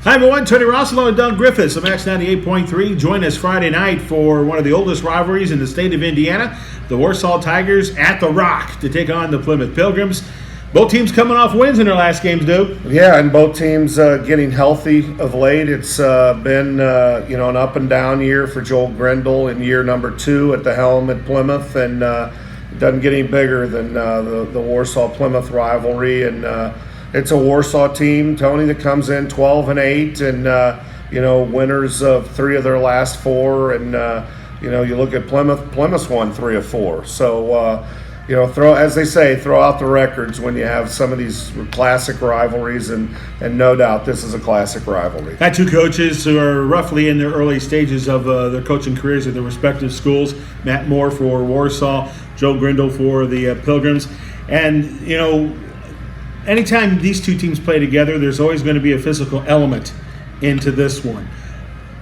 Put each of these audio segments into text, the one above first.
Hi everyone, Tony Rossolo and Doug Griffiths of Max 98.3. Join us Friday night for one of the oldest rivalries in the state of Indiana, the Warsaw Tigers at the Rock to take on the Plymouth Pilgrims. Both teams coming off wins in their last games, Duke. Yeah, and both teams getting healthy of late. It's been an up and down year for Joel Grindle in year number 2 at the helm at Plymouth, and it doesn't get any bigger than the Warsaw-Plymouth rivalry. And it's a Warsaw team, Tony, that comes in 12-8, and winners of 3 of their last 4. And you look at Plymouth's won 3 of 4. So. Throw out the records when you have some of these classic rivalries, and no doubt this is a classic rivalry. Got 2 coaches who are roughly in their early stages of their coaching careers at their respective schools. Matt Moore for Warsaw, Joe Grindle for the Pilgrims. And, anytime these 2 teams play together, there's always going to be a physical element into this one.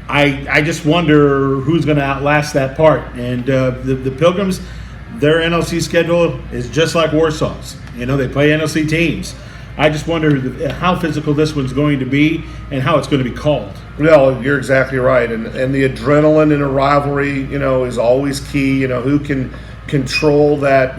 I just wonder who's going to outlast that part. And the Pilgrims, their NLC schedule is just like Warsaw's. They play NLC teams. I just wonder how physical this one's going to be and how it's going to be called. Well, you're exactly right. And the adrenaline in a rivalry, is always key. Who can control that,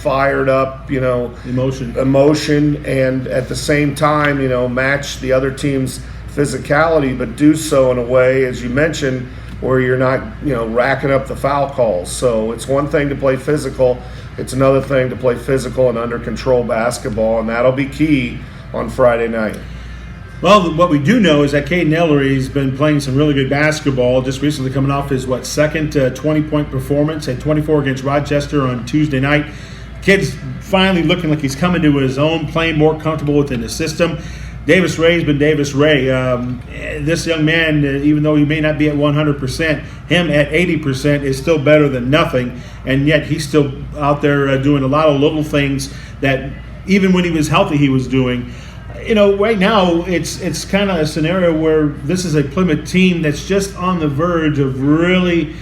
fired up, emotion, and at the same time, match the other team's physicality, but do so in a way, as you mentioned, where you're not, racking up the foul calls. So it's one thing to play physical. It's another thing to play physical and under control basketball, and that'll be key on Friday night. Well, what we do know is that Caden Ellery's been playing some really good basketball, just recently coming off his, second 20-point performance at 24 against Rochester on Tuesday night. Kid's finally looking like he's coming to his own, playing more comfortable within the system. Davis Ray's been Davis Ray. This young man, even though he may not be at 100%, him at 80% is still better than nothing, and yet he's still out there doing a lot of little things that even when he was healthy he was doing. Right now it's kind of a scenario where this is a Plymouth team that's just on the verge of really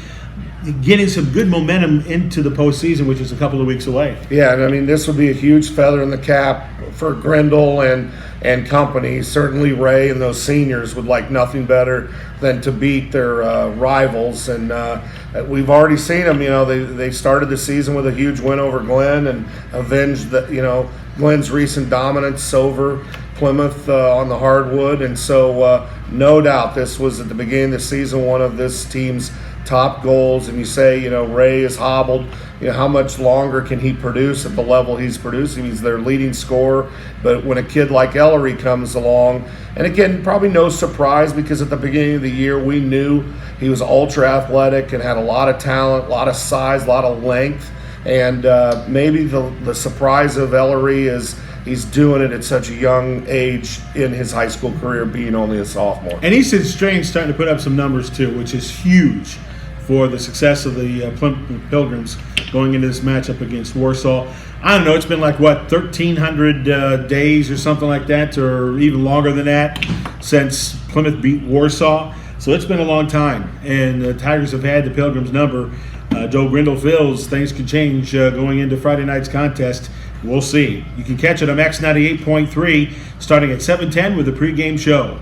getting some good momentum into the postseason, which is a couple of weeks away. Yeah, and this would be a huge feather in the cap for Grindle and company. Certainly Ray and those seniors would like nothing better than to beat their rivals. And we've already seen them. They started the season with a huge win over Glenn and avenged Glenn's recent dominance over Plymouth on the hardwood. And so no doubt this was at the beginning of the season one of this team's top goals. And you say, Ray is hobbled. How much longer can he produce at the level he's producing? He's their leading scorer. But when a kid like Ellery comes along, and again, probably no surprise, because at the beginning of the year we knew he was ultra athletic and had a lot of talent, a lot of size, a lot of length. And maybe the surprise of Ellery is he's doing it at such a young age in his high school career, being only a sophomore. And Easton Strange starting to put up some numbers too, which is huge for the success of the Plymouth Pilgrims going into this matchup against Warsaw. I don't know, it's been 1,300 days or something like that, or even longer than that, since Plymouth beat Warsaw. So it's been a long time, and the Tigers have had the Pilgrims' number. Joe Grindle feels things could change going into Friday night's contest. We'll see. You can catch it on Max 98.3 starting at 7:10 with a pregame show.